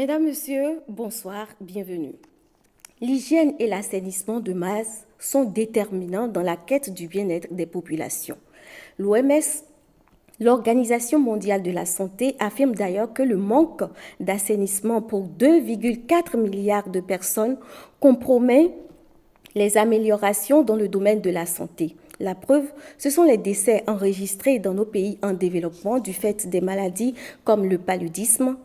Mesdames, Messieurs, bonsoir, bienvenue. L'hygiène et l'assainissement de masse sont déterminants dans la quête du bien-être des populations. L'OMS, l'Organisation mondiale de la santé, affirme d'ailleurs que le manque d'assainissement pour 2,4 milliards de personnes compromet les améliorations dans le domaine de la santé. La preuve, ce sont les décès enregistrés dans nos pays en développement du fait des maladies comme le paludisme,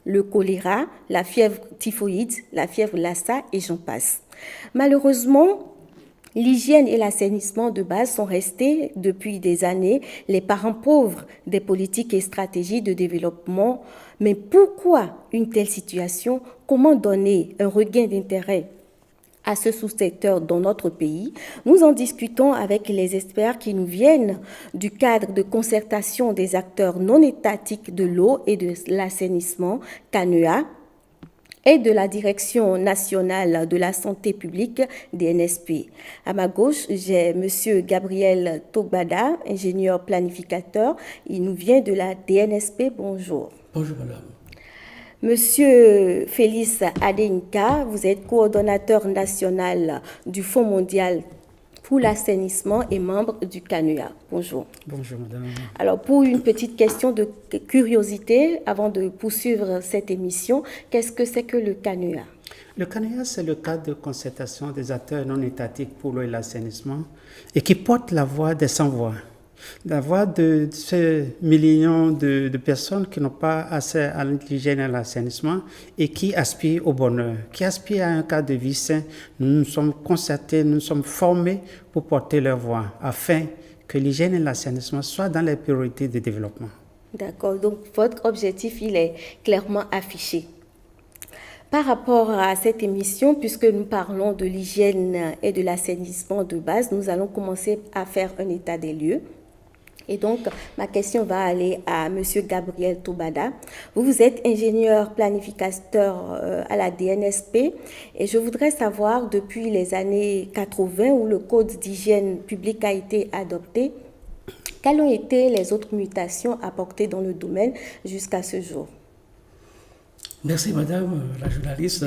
le choléra, la fièvre typhoïde, la fièvre Lassa et j'en passe. Malheureusement, l'hygiène et l'assainissement de base sont restés depuis des années les parents pauvres des politiques et stratégies de développement. Mais pourquoi une telle situation? Comment donner un regain d'intérêt à ce sous-secteur dans notre pays? Nous en discutons avec les experts qui nous viennent du cadre de concertation des acteurs non étatiques de l'eau et de l'assainissement, CANEA, et de la Direction nationale de la santé publique, DNSP. À ma gauche, j'ai M. Gabriel Togbada, ingénieur planificateur. Il nous vient de la DNSP. Bonjour. Bonjour, madame. Monsieur Félix Adéinka, vous êtes coordonnateur national du Fonds mondial pour l'assainissement et membre du CANEA. Bonjour. Bonjour, madame. Alors, pour une petite question de curiosité, avant de poursuivre cette émission, qu'est-ce que c'est que le CANEA? Le CANEA, c'est le cadre de concertation des acteurs non étatiques pour l'eau et l'assainissement et qui porte la voix des sans-voix. La voix de ces millions de personnes qui n'ont pas accès à l'hygiène et à l'assainissement et qui aspirent au bonheur, qui aspirent à un cadre de vie sain. Nous nous sommes concertés, nous nous sommes formés pour porter leur voix afin que l'hygiène et l'assainissement soient dans les priorités de développement. D'accord, donc votre objectif, il est clairement affiché. Par rapport à cette émission, puisque nous parlons de l'hygiène et de l'assainissement de base, nous allons commencer à faire un état des lieux. Et donc, ma question va aller à M. Gabriel Togbada. Vous êtes ingénieur planificateur à la DNSP et je voudrais savoir, depuis les années 80 où le Code d'hygiène publique a été adopté, quelles ont été les autres mutations apportées dans le domaine jusqu'à ce jour? Merci, madame la journaliste.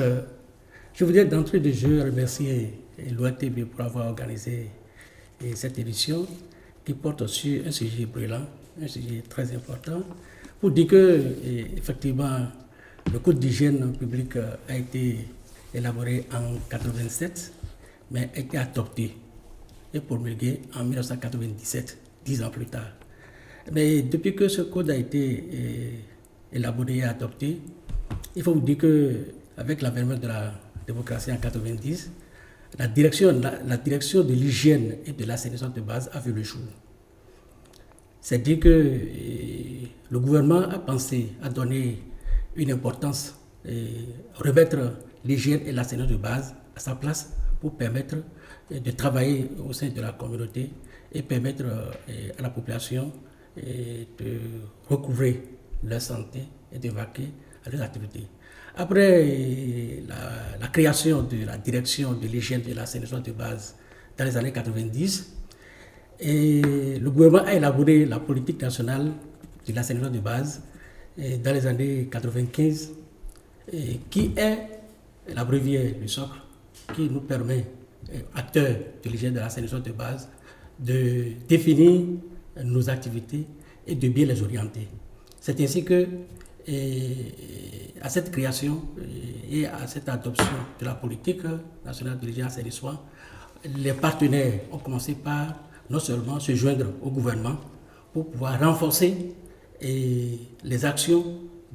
Je voudrais d'entrée de jeu remercier l'OATB pour avoir organisé cette émission qui porte sur un sujet brûlant, un sujet très important, pour dire que, effectivement, le Code d'hygiène publique a été élaboré en 1987, mais a été adopté et promulgué en 1997, 10 ans plus tard. Mais depuis que ce code a été élaboré et adopté, il faut vous dire qu'avec l'avènement de la démocratie en 1990, la direction de l'hygiène et de l'assainissement de base a vu le jour. C'est-à-dire que le gouvernement a pensé à donner une importance, remettre l'hygiène et l'assainissement de base à sa place pour permettre de travailler au sein de la communauté et permettre à la population de recouvrer leur santé et de vaquer à leurs activités. Après la création de la direction de l'hygiène et de l'assainissement de base dans les années 90, le gouvernement a élaboré la politique nationale de l'assainissement de base dans les années 95, qui est la brevière du socle qui nous permet, acteurs de l'hygiène et de l'assainissement de base, de définir nos activités et de bien les orienter. C'est ainsi que à cette création et à cette adoption de la politique nationale de l'hygiène et de l'assainissement, les partenaires ont commencé par non seulement se joindre au gouvernement pour pouvoir renforcer les actions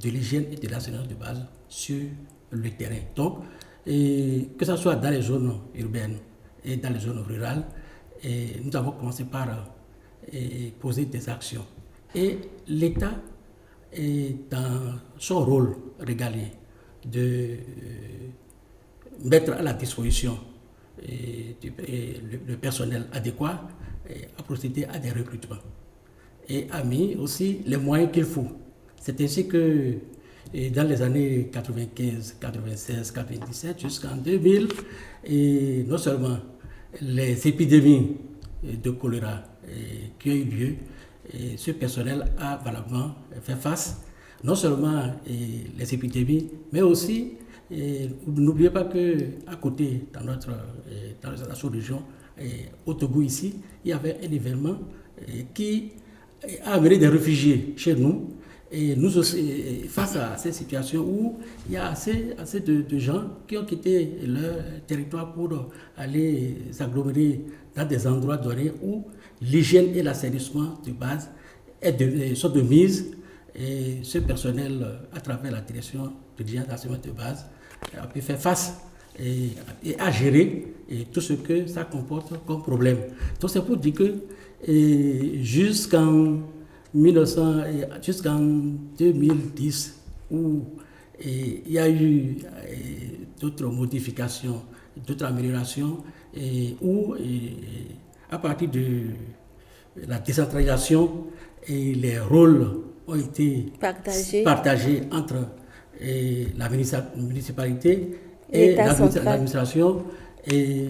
de l'hygiène et de l'assainissement de base sur le terrain. Donc, que ce soit dans les zones urbaines et dans les zones rurales, nous avons commencé par poser des actions. Et l'État est dans son rôle régalien de mettre à la disposition le personnel adéquat à procéder à des recrutements et a mis aussi les moyens qu'il faut. C'est ainsi que dans les années 95, 96, 97 jusqu'en 2000, non seulement les épidémies de choléra qui ont eu lieu, ce personnel a valablement fait face non seulement les épidémies, mais aussi, n'oubliez pas qu'à côté, dans la sous-région, au Togo ici, il y avait un événement qui a amené des réfugiés chez nous. Et nous aussi, face à ces situations où il y a assez de gens qui ont quitté leur territoire pour aller s'agglomérer dans des endroits donnés où l'hygiène et l'assainissement de base sont de mise. Et ce personnel, à travers la direction de l'hygiène et l'assainissement de base, a pu faire face et à gérer tout ce que ça comporte comme problème. Donc c'est pour dire que jusqu'en 2010, où il y a eu d'autres modifications, d'autres améliorations, où à partir de la décentralisation, les rôles ont été partagés entre la municipalité et l'administration, et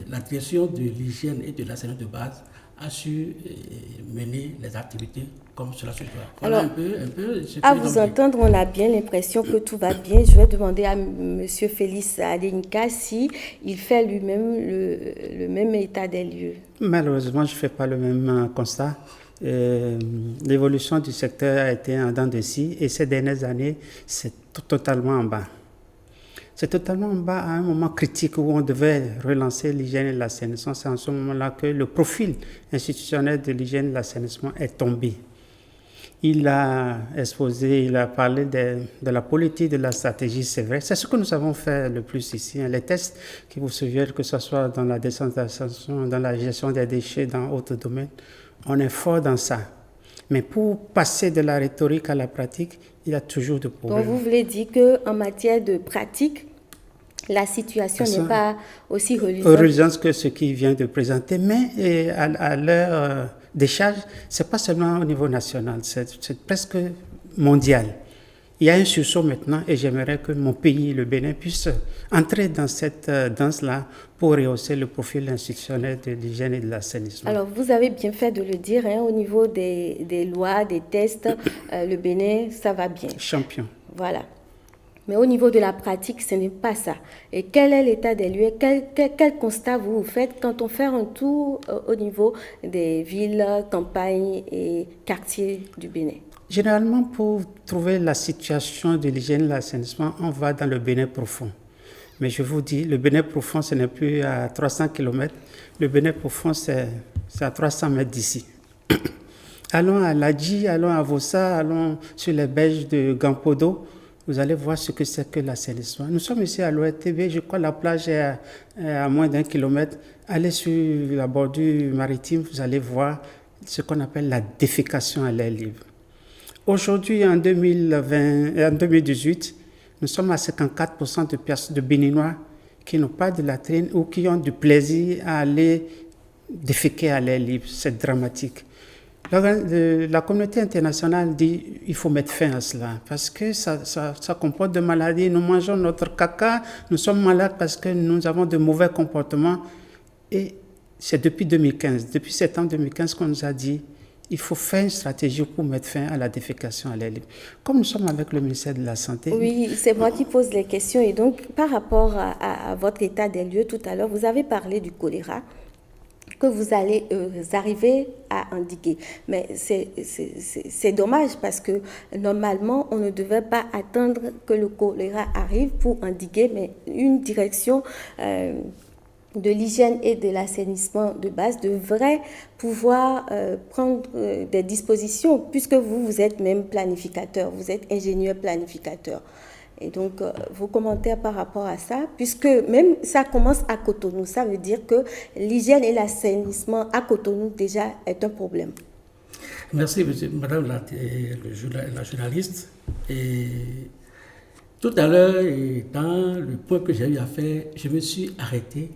la direction de l'hygiène et de l'assainissement de base a su mener les activités comme cela se doit. Voilà. Alors, à vous entendre, on a bien l'impression que tout va bien. Je vais demander à M. Félix Adénika si il fait lui-même le même état des lieux. Malheureusement, je ne fais pas le même constat. L'évolution du secteur a été en dents de scie et ces dernières années, c'est totalement en bas. C'est totalement en bas à un moment critique où on devait relancer l'hygiène et l'assainissement. C'est en ce moment-là que le profil institutionnel de l'hygiène et l'assainissement est tombé. Il a exposé, il a parlé de la politique, de la stratégie, c'est vrai. C'est ce que nous avons fait le plus ici. Les tests qui vous souviennent, que ce soit dans la décentralisation, dans la gestion des déchets, dans d'autres domaines, on est fort dans ça. Mais pour passer de la rhétorique à la pratique, il y a toujours des problèmes. Donc vous voulez dire qu'en matière de pratique, la situation n'est pas aussi reluisante que ce qui vient de présenter, mais à leur décharge, ce n'est pas seulement au niveau national, c'est presque mondial. Il y a un sursaut maintenant et j'aimerais que mon pays, le Bénin, puisse entrer dans cette danse-là pour rehausser le profil institutionnel de l'hygiène et de l'assainissement. Alors, vous avez bien fait de le dire, au niveau des lois, des tests, le Bénin, ça va bien. Champion. Voilà. Mais au niveau de la pratique, ce n'est pas ça. Et quel est l'état des lieux? Quel constat vous faites quand on fait un tour au niveau des villes, campagnes et quartiers du Bénin? Généralement, pour trouver la situation de l'hygiène et l'assainissement, on va dans le Bénin profond. Mais je vous dis, le Bénin profond, ce n'est plus à 300 km. Le Bénin profond, c'est à 300 mètres d'ici. Allons à Ladji, allons à Vossa, allons sur les berges de Gampodo. Vous allez voir ce que c'est que l'assainissement. Nous sommes ici à l'ORTB, je crois que la plage est à moins d'1 kilomètre. Allez sur la bordure maritime, vous allez voir ce qu'on appelle la défécation à l'air libre. Aujourd'hui, en 2018, nous sommes à 54% de Béninois qui n'ont pas de latrine ou qui ont du plaisir à aller déféquer à l'air libre. C'est dramatique. La communauté internationale dit qu'il faut mettre fin à cela parce que ça comporte des maladies. Nous mangeons notre caca, nous sommes malades parce que nous avons de mauvais comportements. Et c'est depuis 2015, depuis septembre 2015 qu'on nous a dit il faut faire une stratégie pour mettre fin à la défécation à l'air libre. Comme nous sommes avec le ministère de la Santé... Oui, c'est moi qui pose les questions. Et donc, par rapport à votre état des lieux tout à l'heure, vous avez parlé du choléra que vous allez arriver à endiguer. Mais c'est dommage parce que normalement, on ne devait pas attendre que le choléra arrive pour endiguer, mais une direction... de l'hygiène et de l'assainissement de base devrait pouvoir prendre des dispositions, puisque vous êtes même planificateur, vous êtes ingénieur planificateur. Et donc, vos commentaires par rapport à ça, puisque même ça commence à Cotonou, ça veut dire que l'hygiène et l'assainissement à Cotonou déjà est un problème. Merci, madame la journaliste. Et tout à l'heure, dans le point que j'ai eu à faire, je me suis arrêté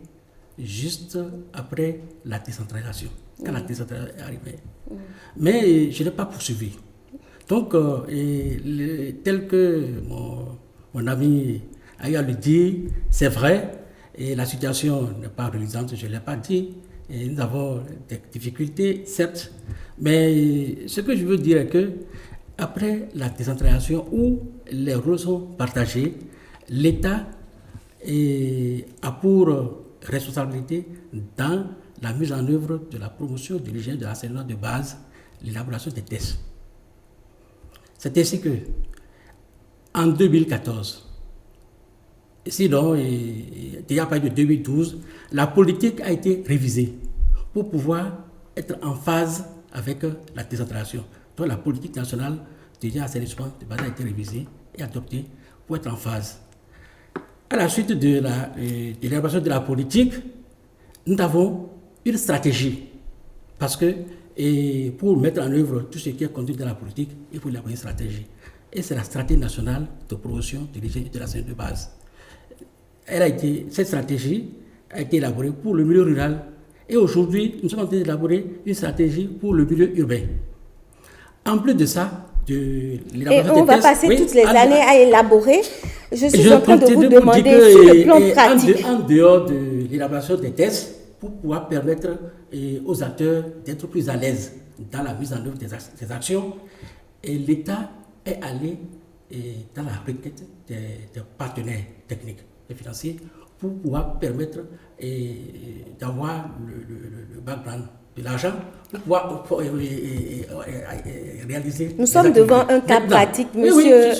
juste après la décentralisation, quand la décentralisation est arrivée. Mais je n'ai pas poursuivi. Donc, tel que mon ami a eu à le dire, c'est vrai, et la situation n'est pas reluisante, je ne l'ai pas dit, et nous avons des difficultés, certes, mais ce que je veux dire est que après la décentralisation où les rôles sont partagés, l'État a pour responsabilité dans la mise en œuvre de la promotion de l'hygiène de l'enseignement de base, l'élaboration des tests. C'est ainsi que, en 2014, sinon, déjà pas de 2012, la politique a été révisée pour pouvoir être en phase avec la décentralisation. Donc la politique nationale de assainissement de base a été révisée et adoptée pour être en phase. À la suite de l'élaboration de la politique, nous avons une stratégie. Parce que pour mettre en œuvre tout ce qui est conduit dans la politique, il faut élaborer une stratégie. Et c'est la stratégie nationale de promotion de l'hygiène et de l'enseignement de base. Cette stratégie a été élaborée pour le milieu rural. Et aujourd'hui, nous sommes en train d'élaborer une stratégie pour le milieu urbain. En plus de ça, et on va passer toutes les années à élaborer. Je suis en train de vous demander sur le plan pratique. En dehors de l'élaboration des tests, pour pouvoir permettre aux acteurs d'être plus à l'aise dans la mise en œuvre des actions, et l'État est allé dans la requête des partenaires techniques et financiers pour pouvoir permettre d'avoir le background de l'argent pour pouvoir réaliser. Nous sommes devant un cas pratique, monsieur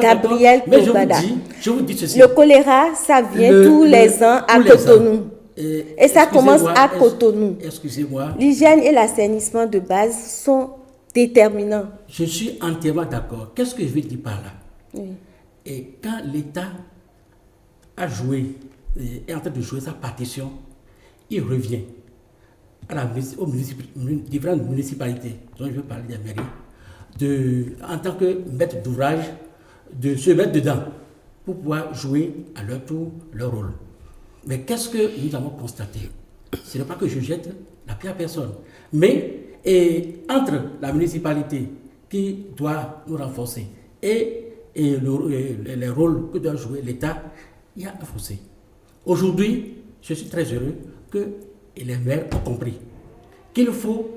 Gabriel Tobada. Je vous dis ceci. Le choléra, ça vient tous les ans à Cotonou. Et ça commence à Cotonou. Excusez-moi. L'hygiène et l'assainissement de base sont déterminants. Je suis entièrement d'accord. Qu'est-ce que je veux dire par là? Oui. Et quand l'État est en train de jouer sa partition, il revient aux différentes municipalités, dont je veux parler des mairies, en tant que maître d'ouvrage, de se mettre dedans pour pouvoir jouer à leur tour leur rôle. Mais qu'est-ce que nous avons constaté? Ce n'est pas que je jette la pierre à personne, mais entre la municipalité qui doit nous renforcer et les rôles que doit jouer l'État, il y a un fossé. Aujourd'hui, je suis très heureux que les maires ont compris qu'il faut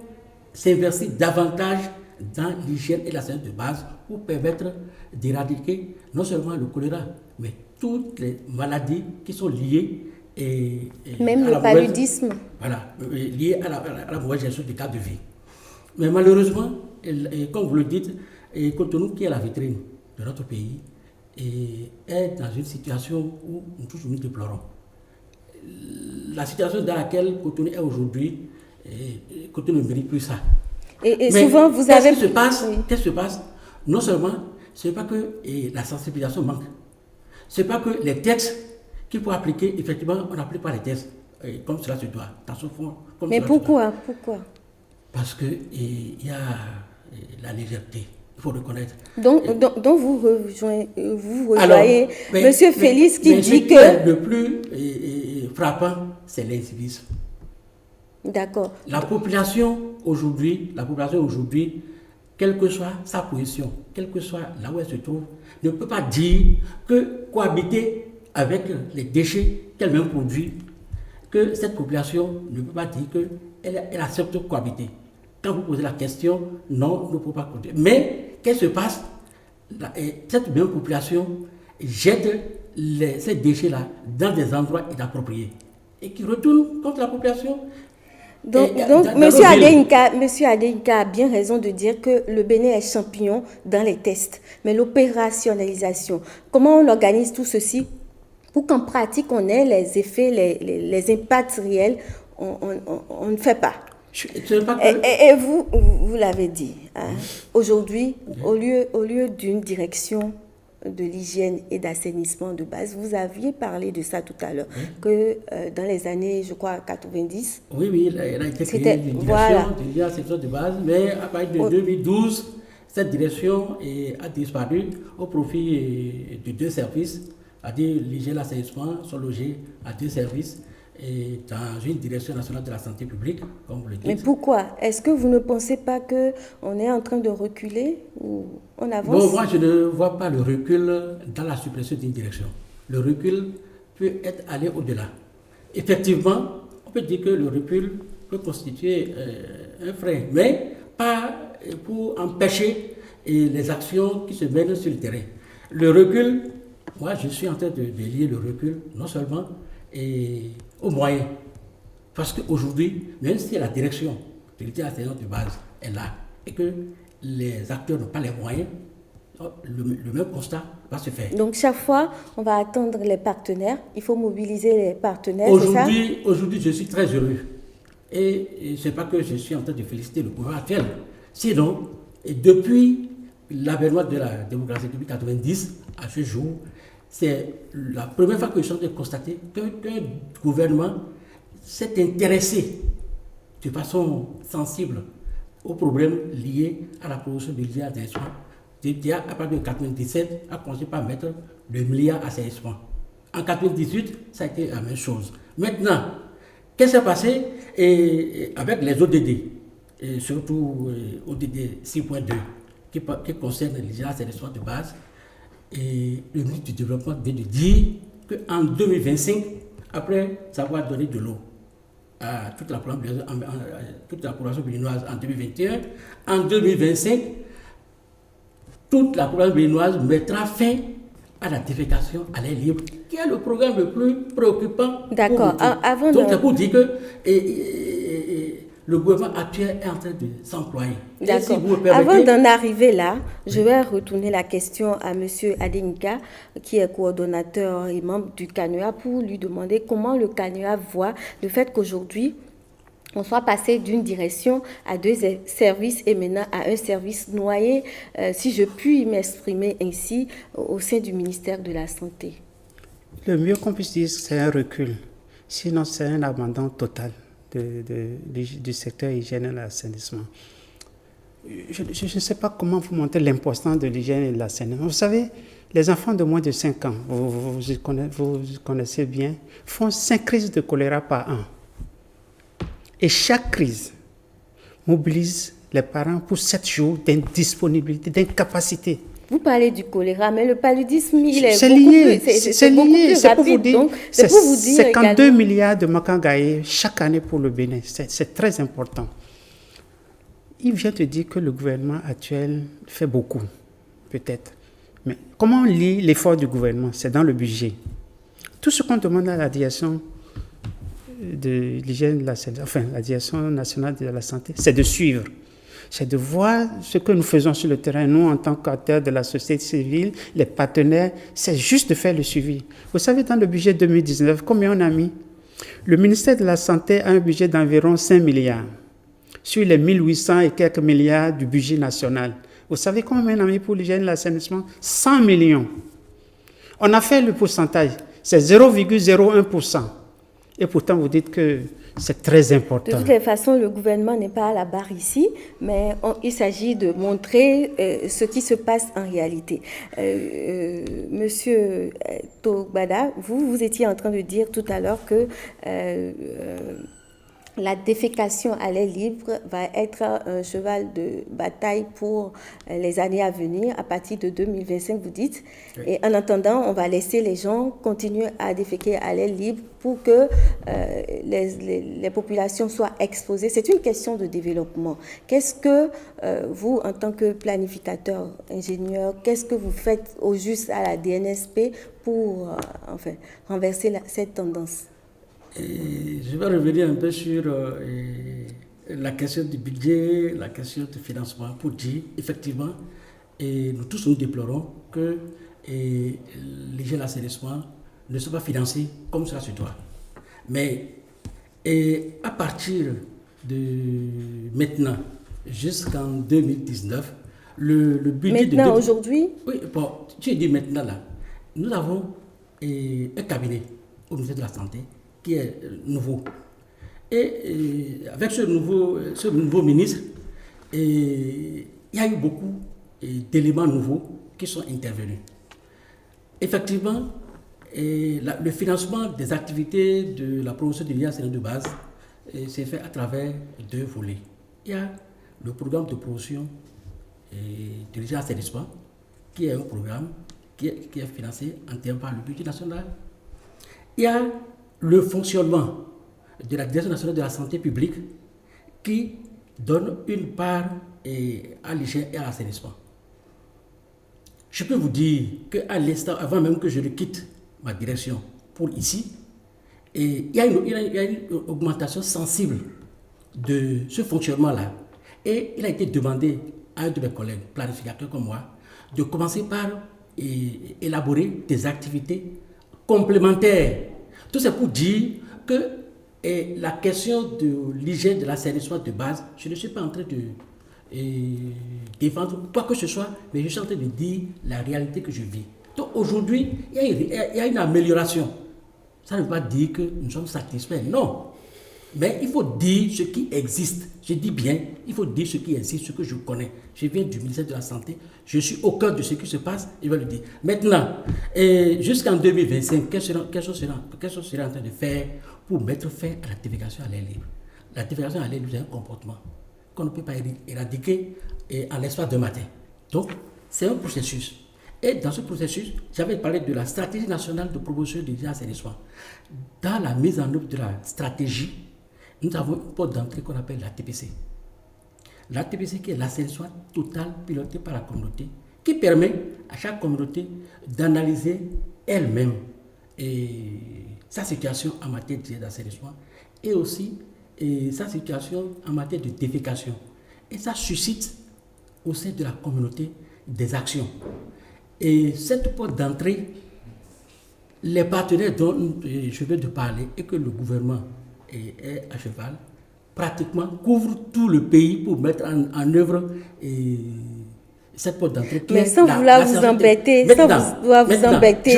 s'investir davantage dans l'hygiène et l'assainissement de base pour permettre d'éradiquer non seulement le choléra, mais toutes les maladies qui sont liées même le paludisme. Liées à la mauvaise gestion des cas de vie. Mais malheureusement, comme vous le dites, Cotonou, qui est la vitrine de notre pays, est dans une situation où nous déplorons. La situation dans laquelle Cotonou est aujourd'hui, Cotonou ne mérite plus ça. Et souvent, vous avez... Qu'est-ce qui se passe? Non seulement, ce n'est pas que la sensibilisation manque, ce n'est pas que les textes qu'il faut appliquer, effectivement, on n'applique pas les textes comme cela se doit, dans ce fond. Mais pourquoi? Parce qu'il y a la légèreté. Il faut reconnaître. Donc vous rejoignez M. Félix qui dit que... Le plus frappant, c'est l'incivisme. D'accord. La population aujourd'hui, quelle que soit sa position, quelle que soit là où elle se trouve, ne peut pas dire que cohabiter avec les déchets qu'elle-même produit, que cette population ne peut pas dire qu'elle accepte de cohabiter. Quand vous posez la question, non, on ne peut pas cohabiter. Mais qu'est-ce qui se passe? Cette même population jette ces déchets-là dans des endroits inappropriés et qui retournent contre la population. Donc M. Adéinka a bien raison de dire que le Bénin est champion dans les tests. Mais l'opérationnalisation, comment on organise tout ceci pour qu'en pratique on ait les effets, les impacts réels, on ne fait pas. Et vous l'avez dit, hein, aujourd'hui, au lieu d'une direction de l'hygiène et d'assainissement de base, vous aviez parlé de ça tout à l'heure, que dans les années, je crois, 90... Oui, elle a été créée une direction de l'hygiène et d'assainissement de base, mais à partir de 2012, cette direction a disparu au profit de deux services, c'est-à-dire l'hygiène et l'assainissement sont logés à deux services, et dans une direction nationale de la santé publique, comme vous le dites. Mais pourquoi? Est-ce que vous ne pensez pas qu'on est en train de reculer ou on avance? Bon, moi, je ne vois pas le recul dans la suppression d'une direction. Le recul peut être allé au-delà. Effectivement, on peut dire que le recul peut constituer un frein, mais pas pour empêcher et les actions qui se mènent sur le terrain. Le recul, moi je suis en train de lier le recul non seulement aux moyens, parce qu'aujourd'hui, même si la direction de l'utilisation de base est là et que les acteurs n'ont pas les moyens, le même constat va se faire. Donc chaque fois, on va attendre les partenaires, il faut mobiliser les partenaires, c'est ça? Aujourd'hui, je suis très heureux. Et ce n'est pas que je suis en train de féliciter le gouvernement actuel. Sinon, depuis l'avènement de la démocratie depuis 1990 à ce jour, c'est la première fois que je suis en train de constater qu'un gouvernement s'est intéressé de façon sensible aux problèmes liés à la production de l'hygiène d'assainissement. Déjà, à partir de 1997, a commencé par mettre le milliard assainissement. En 1998, ça a été la même chose. Maintenant, qu'est-ce qui s'est passé avec les ODD, et surtout ODD 6.2, qui concerne l'hygiène d'assainissement de base? Et le ministre du Développement vient de dire qu'en 2025, après avoir donné de l'eau à toute la population béninoise en 2021, en 2025, toute la population béninoise mettra fin à la défécation à l'air libre, qui est le programme le plus préoccupant. D'accord. Donc, c'est pour dire que le gouvernement actuel est en train de s'employer. D'accord. Si avant d'en arriver là, je vais retourner la question à M. Adenika, qui est coordonnateur et membre du CANEA, pour lui demander comment le CANEA voit le fait qu'aujourd'hui, on soit passé d'une direction à deux services et maintenant à un service noyé, si je puis m'exprimer ainsi, au sein du ministère de la Santé. Le mieux qu'on puisse dire, c'est un recul. Sinon, c'est un abandon total du secteur hygiène et l'assainissement. Je ne sais pas comment vous montrez l'importance de l'hygiène et de l'assainissement. Vous savez, les enfants de moins de 5 ans, vous connaissez bien, font 5 crises de choléra par an. Et chaque crise mobilise les parents pour 7 jours d'indisponibilité, d'incapacité. Vous parlez du choléra, mais le paludisme, il est lié. C'est lié. C'est pour vous dire. C'est 52 milliards de makangaye chaque année pour le Bénin. C'est très important. Il vient te dire que le gouvernement actuel fait beaucoup, peut-être. Mais comment on lit l'effort du gouvernement? C'est dans le budget. Tout ce qu'on demande à la direction de l'hygiène de la santé, enfin la direction nationale de la santé, c'est de suivre, c'est de voir ce que nous faisons sur le terrain, nous en tant qu'acteurs de la société civile, les partenaires, c'est juste de faire le suivi. Vous savez, dans le budget 2019, combien on a mis? Le ministère de la Santé a un budget d'environ 5 milliards, sur les 1800 et quelques milliards du budget national. Vous savez combien on a mis pour l'hygiène et l'assainissement? 100 millions. On a fait le pourcentage, c'est 0,01%. Et pourtant, vous dites que c'est très important. De toutes les façons, le gouvernement n'est pas à la barre ici, mais il s'agit de montrer ce qui se passe en réalité. Monsieur Togbada, vous étiez en train de dire tout à l'heure que la défécation à l'air libre va être un cheval de bataille pour les années à venir, à partir de 2025, vous dites. Oui. Et en attendant, on va laisser les gens continuer à déféquer à l'air libre pour que les populations soient exposées. C'est une question de développement. Qu'est-ce que vous, en tant que planificateur, ingénieur, qu'est-ce que vous faites au juste à la DNSP pour renverser cette tendance? Je vais revenir un peu sur la question du budget, la question du financement, pour dire effectivement, nous tous nous déplorons que l'hygiène et l'assainissement ne soient pas financés comme cela se doit. Mais à partir de maintenant jusqu'en 2019, le budget maintenant, aujourd'hui? Oui, bon, tu dis maintenant là, nous avons un cabinet au ministère de la Santé qui est nouveau. Et avec ce nouveau ministre, il y a eu beaucoup d'éléments nouveaux qui sont intervenus. Effectivement, le financement des activités de la promotion de l'hygiène de base s'est fait à travers 2 volets. Il y a le programme de promotion de l'hygiène d'assainissement, qui est un programme qui est financé entièrement par le budget national. Il y a le fonctionnement de la Direction nationale de la santé publique qui donne une part à l'hygiène et à l'assainissement. Je peux vous dire qu'à l'instant, avant même que je ne quitte ma direction pour ici, et il y a une augmentation sensible de ce fonctionnement-là. Et il a été demandé à un de mes collègues, planificateurs comme moi, de commencer par élaborer des activités complémentaires. Tout ça pour dire que la question de l'hygiène de l'assainissement de base, je ne suis pas en train de défendre quoi que ce soit, mais je suis en train de dire la réalité que je vis. Donc aujourd'hui, il y a une amélioration. Ça ne veut pas dire que nous sommes satisfaits, non. Mais il faut dire ce qui existe. Je dis bien, il faut dire ce qui existe, ce que je connais. Je viens du ministère de la Santé, je suis au cœur de ce qui se passe, je vais le dire. Maintenant, jusqu'en 2025, qu'est-ce qu'on sera en train de faire pour mettre fin à la défécation à l'air libre? La défécation à l'air libre, c'est un comportement qu'on ne peut pas éradiquer en l'espace d'un matin. Donc, c'est un processus. Et dans ce processus, j'avais parlé de la stratégie nationale de promotion de l'assainissement. Dans la mise en œuvre de la stratégie, nous avons une porte d'entrée qu'on appelle la TPC. La TPC qui est l'assainissement total piloté par la communauté, qui permet à chaque communauté d'analyser elle-même sa situation en matière d'assainissement et aussi sa situation en matière de défécation. Et ça suscite au sein de la communauté des actions. Et cette porte d'entrée, les partenaires dont je viens de parler et que le gouvernement est à cheval, pratiquement couvrent tout le pays pour mettre en œuvre cette porte d'entrée. Mais sans vouloir vous embêter,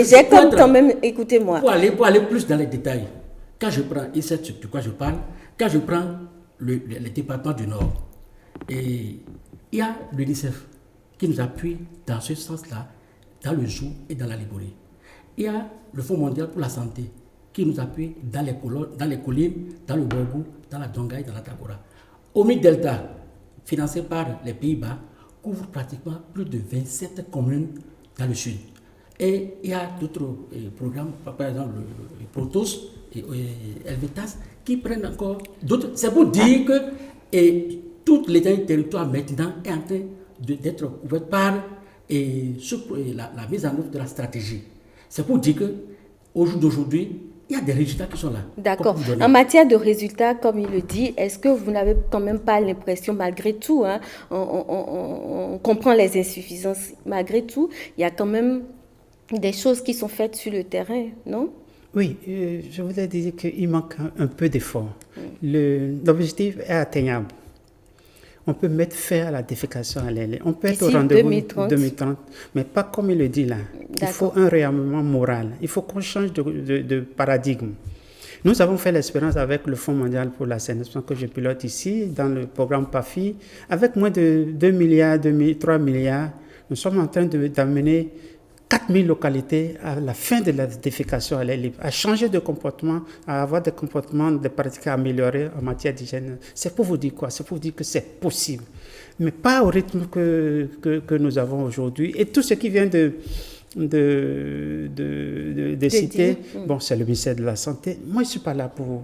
j'ai comme quand même, écoutez-moi. Pour aller plus dans les détails, quand je prends, et c'est de quoi je parle, quand je prends le département du Nord, et il y a l'UNICEF qui nous appuie dans ce sens-là, dans le Zou et dans la Liborie. Il y a le Fonds mondial pour la santé qui nous appuie dans les collines, dans le Borgou, dans la Donga et dans la Tabora. Omi Delta, financé par les Pays-Bas, couvre pratiquement plus de 27 communes dans le sud. Et il y a d'autres programmes, par exemple le Protos et Helvetas, qui prennent encore d'autres. C'est pour dire que toute l'état du territoire maintenant est en train d'être couvert par la mise en œuvre de la stratégie. C'est pour dire qu'au jour d'aujourd'hui, il y a des résultats qui sont là. D'accord. En matière de résultats, comme il le dit, est-ce que vous n'avez quand même pas l'impression, malgré tout, on comprend les insuffisances, malgré tout, il y a quand même des choses qui sont faites sur le terrain, non? Oui, je voudrais dire qu'il manque un peu d'effort. L'objectif est atteignable. On peut mettre fin à la défécation à l'air libre. On peut être au rendez-vous 2030, mais pas comme il le dit là. Il faut un réarmement moral. Il faut qu'on change de paradigme. Nous avons fait l'expérience avec le Fonds mondial pour l'assainissement que je pilote ici, dans le programme PAFI. Avec moins de 2 milliards, 3 milliards, nous sommes en train d'amener 4000 localités à la fin de la défécation à l'air libre, à changer de comportement, à avoir des comportements, des pratiques améliorées en matière d'hygiène. C'est pour vous dire quoi? C'est pour vous dire que c'est possible, mais pas au rythme que nous avons aujourd'hui. Et tout ce qui vient de citer, bon, c'est le ministère de la Santé. Moi, je ne suis pas là pour...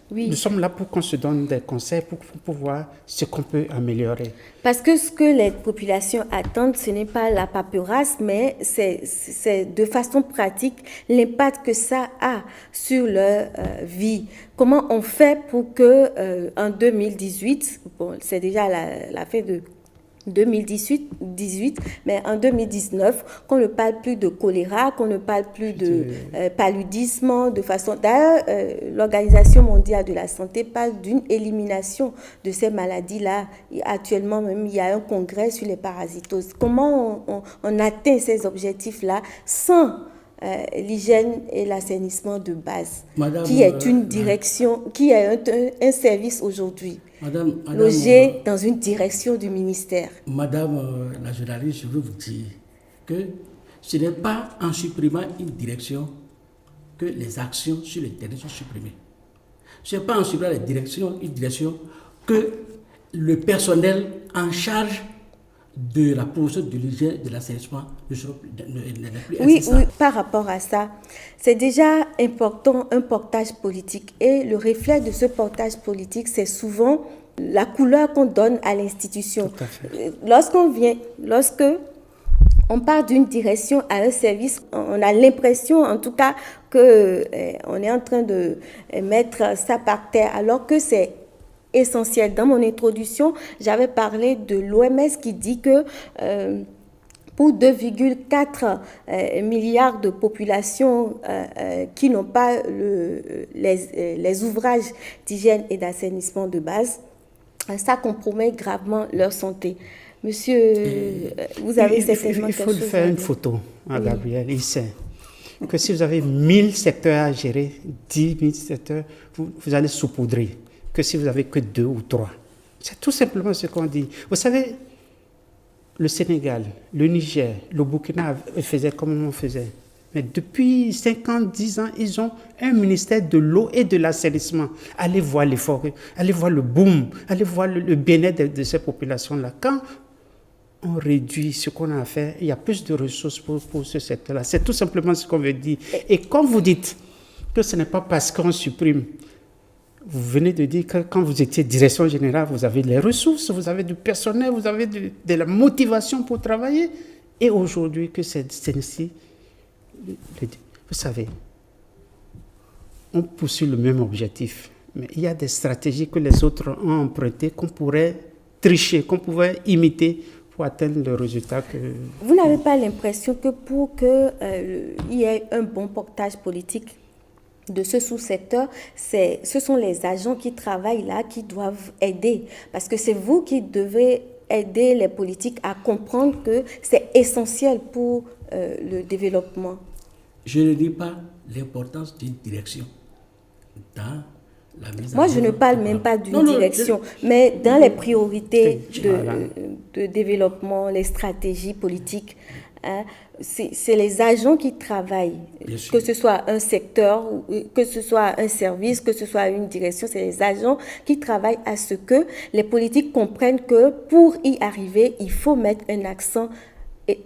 Oui. Nous sommes là pour qu'on se donne des conseils pour voir ce qu'on peut améliorer. Parce que ce que les populations attendent, ce n'est pas la paperasse, mais c'est de façon pratique l'impact que ça a sur leur vie. Comment on fait pour que en 2018, bon, c'est déjà la fin de 2018, mais en 2019, qu'on ne parle plus de choléra, qu'on ne parle plus de paludisme, de façon... D'ailleurs, l'Organisation mondiale de la santé parle d'une élimination de ces maladies-là. Actuellement, même, il y a un congrès sur les parasitoses. Comment on atteint ces objectifs-là sans l'hygiène et l'assainissement de base, qui est une direction, qui est un service aujourd'hui, logé dans une direction du ministère. Madame la journaliste, je veux vous dire que ce n'est pas en supprimant une direction que les actions sur le terrain sont supprimées. Ce n'est pas en supprimant une direction que le personnel en charge de la promotion de l'hygiène de l'assainissement n'est plus incessant. Oui, par rapport à ça, c'est déjà important un portage politique. Et le reflet de ce portage politique, c'est souvent la couleur qu'on donne à l'institution. Tout à fait. Lorsque On part d'une direction à un service. On a l'impression, en tout cas, qu'on est en train de mettre ça par terre, alors que c'est essentiel. Dans mon introduction, j'avais parlé de l'OMS qui dit que pour 2,4 milliards de populations qui n'ont pas les ouvrages d'hygiène et d'assainissement de base, ça compromet gravement leur santé. Monsieur, vous avez certainement quelque chose à dire. Il faut faire une photo à Gabriel. Il sait que si vous avez 1000 secteurs à gérer, 10 000 secteurs, vous allez saupoudrer. Que si vous n'avez que 2 ou 3. C'est tout simplement ce qu'on dit. Vous savez, le Sénégal, le Niger, le Burkina faisaient comme on faisait. Mais depuis 5 ans, 10 ans, ils ont un ministère de l'eau et de l'assainissement. Allez voir les forêts, allez voir le boom, allez voir le bien-être de ces populations-là. Quand on réduit ce qu'on a à faire, il y a plus de ressources pour ce secteur-là. C'est tout simplement ce qu'on veut dire. Et quand vous dites que ce n'est pas parce qu'on supprime, vous venez de dire que quand vous étiez direction générale, vous avez les ressources, vous avez du personnel, vous avez de la motivation pour travailler. Et aujourd'hui, que c'est ainsi, vous savez, on poursuit le même objectif. Mais il y a des stratégies que les autres ont empruntées, qu'on pourrait tricher, qu'on pourrait imiter pour atteindre le résultat que... Vous n'avez pas l'impression que pour qu'il y ait un bon portage politique de ce sous-secteur, ce sont les agents qui travaillent là qui doivent aider. Parce que c'est vous qui devez aider les politiques à comprendre que c'est essentiel pour le développement. Je ne dis pas l'importance d'une direction dans la mise en Moi, œuvre. je ne parle même pas d'une direction, mais dans les priorités de développement, les stratégies politiques, hein, c'est les agents qui travaillent, que ce soit un secteur, que ce soit un service, que ce soit une direction, c'est les agents qui travaillent à ce que les politiques comprennent que pour y arriver, il faut mettre un accent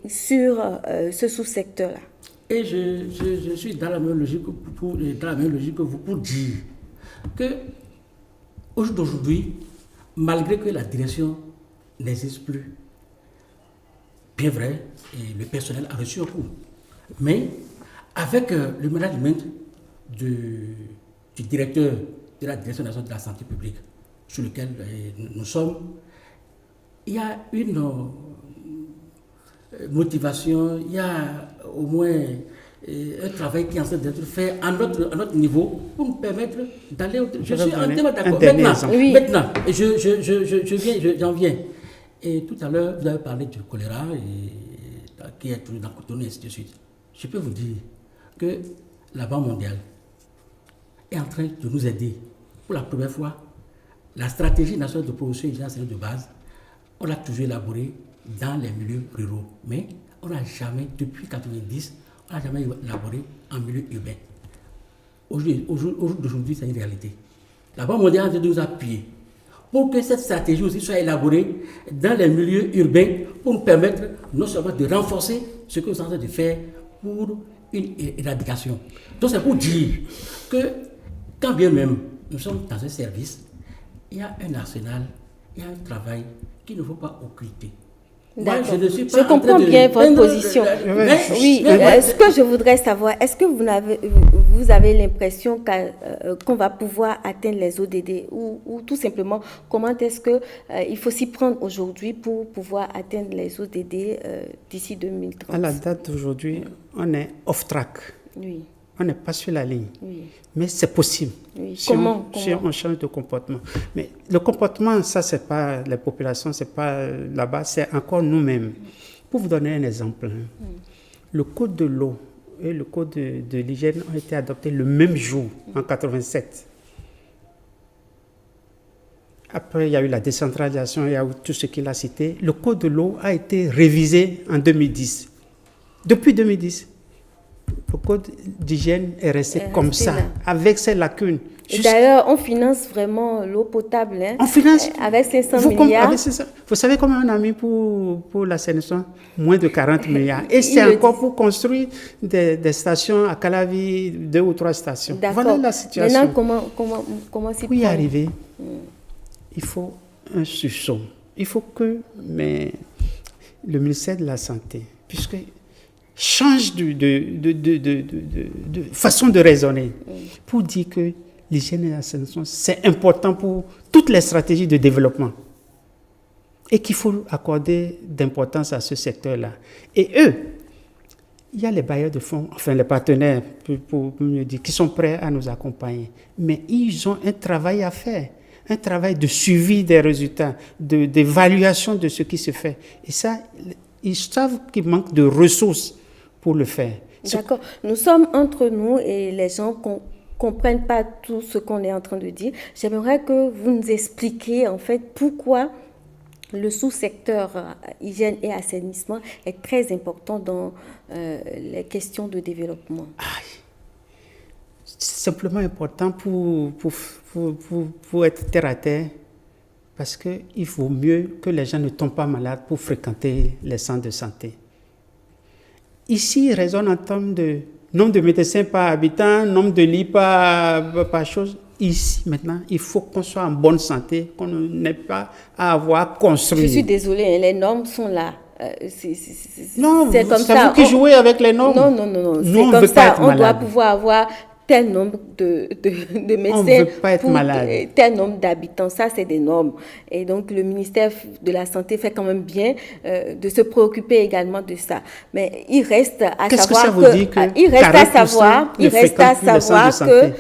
sur ce sous-secteur-là. Et je suis dans la même logique que vous pour dire que aujourd'hui, malgré que la direction n'existe plus, bien vrai, et le personnel a reçu un coup. Mais avec le management du directeur de la Direction nationale de la santé publique, sur lequel nous sommes, il y a une motivation, il y a au moins un travail qui est en train d'être fait à notre niveau pour nous permettre d'aller au... Je suis entièrement d'accord. Maintenant, j'en viens. Et tout à l'heure, vous avez parlé du choléra qui est toujours dans Cotonou et ainsi de suite. Je peux vous dire que la Banque mondiale est en train de nous aider. Pour la première fois, la stratégie nationale de promotion et de base, on l'a toujours élaborée dans les milieux ruraux. Mais on n'a jamais, depuis 1990, on n'a jamais élaboré en milieu urbain. Aujourd'hui, c'est une réalité. La Banque mondiale est en train de nous appuyer pour que cette stratégie aussi soit élaborée dans les milieux urbains pour nous permettre non seulement de renforcer ce que nous sommes en train de faire pour une éradication. Donc c'est pour dire que quand bien même nous sommes dans un service, il y a un arsenal, il y a un travail qu'il ne faut pas occulter. D'accord. Je comprends bien votre position. Oui, ce que je voudrais savoir, est-ce que vous avez l'impression qu'on va pouvoir atteindre les ODD ou tout simplement, comment est-ce qu'il faut s'y prendre aujourd'hui pour pouvoir atteindre les ODD d'ici 2030? À la date d'aujourd'hui, on est off-track. Oui. On n'est pas sur la ligne. Oui. Mais c'est possible. Oui. Si on change de comportement. Mais le comportement, ça, c'est pas les populations, c'est pas là-bas, c'est encore nous-mêmes. Pour vous donner un exemple, le code de l'eau et le code de l'hygiène ont été adoptés le même jour, en 87. Après, il y a eu la décentralisation, il y a eu tout ce qu'il a cité. Le code de l'eau a été révisé en 2010. Depuis 2010. Le code d'hygiène est resté comme ça, là, avec ses lacunes. Et d'ailleurs, on finance vraiment l'eau potable. Hein, on finance avec 500 milliards. Vous savez combien on a mis pour l'assainissement? Moins de 40 milliards. Et c'est encore pour construire des stations à Calavi, 2 ou 3 stations. Voilà la situation. Maintenant, comment s'y prendre? Pour y arriver, il faut un sursaut. Il faut que... le ministère de la Santé, puisque change de façon de raisonner pour dire que l'hygiène et l'assainissement, c'est important pour toutes les stratégies de développement et qu'il faut accorder d'importance à ce secteur-là. Et eux, il y a les bailleurs de fonds, enfin les partenaires, pour mieux dire, qui sont prêts à nous accompagner. Mais ils ont un travail à faire, un travail de suivi des résultats, d'évaluation de ce qui se fait. Et ça, ils savent qu'il manque de ressources pour le faire. D'accord. Nous sommes entre nous et les gens ne comprennent pas tout ce qu'on est en train de dire. J'aimerais que vous nous expliquiez en fait pourquoi le sous-secteur hygiène et assainissement est très important dans les questions de développement. C'est simplement important pour être terre à terre, parce qu'il vaut mieux que les gens ne tombent pas malades pour fréquenter les centres de santé. Ici, il raisonne en termes de nombre de médecins par habitant, nombre de lits par chose. Ici, maintenant, il faut qu'on soit en bonne santé, qu'on n'ait pas à avoir construit. Je suis désolée, les normes sont là. Non, c'est comme c'est ça. vous qui jouez avec les normes. Non. Nous, C'est on comme veut ça. pas être On doit malade. pouvoir avoir tel nombre de médecins On ne veut pas être pour malade. Tel nombre d'habitants. Ça, c'est des normes. Et donc, le ministère de la Santé fait quand même bien de se préoccuper également de ça. Mais il reste à Qu'est-ce que savoir ça vous dit que il reste à 40% savoir, ne fréquentent plus les centres de santé?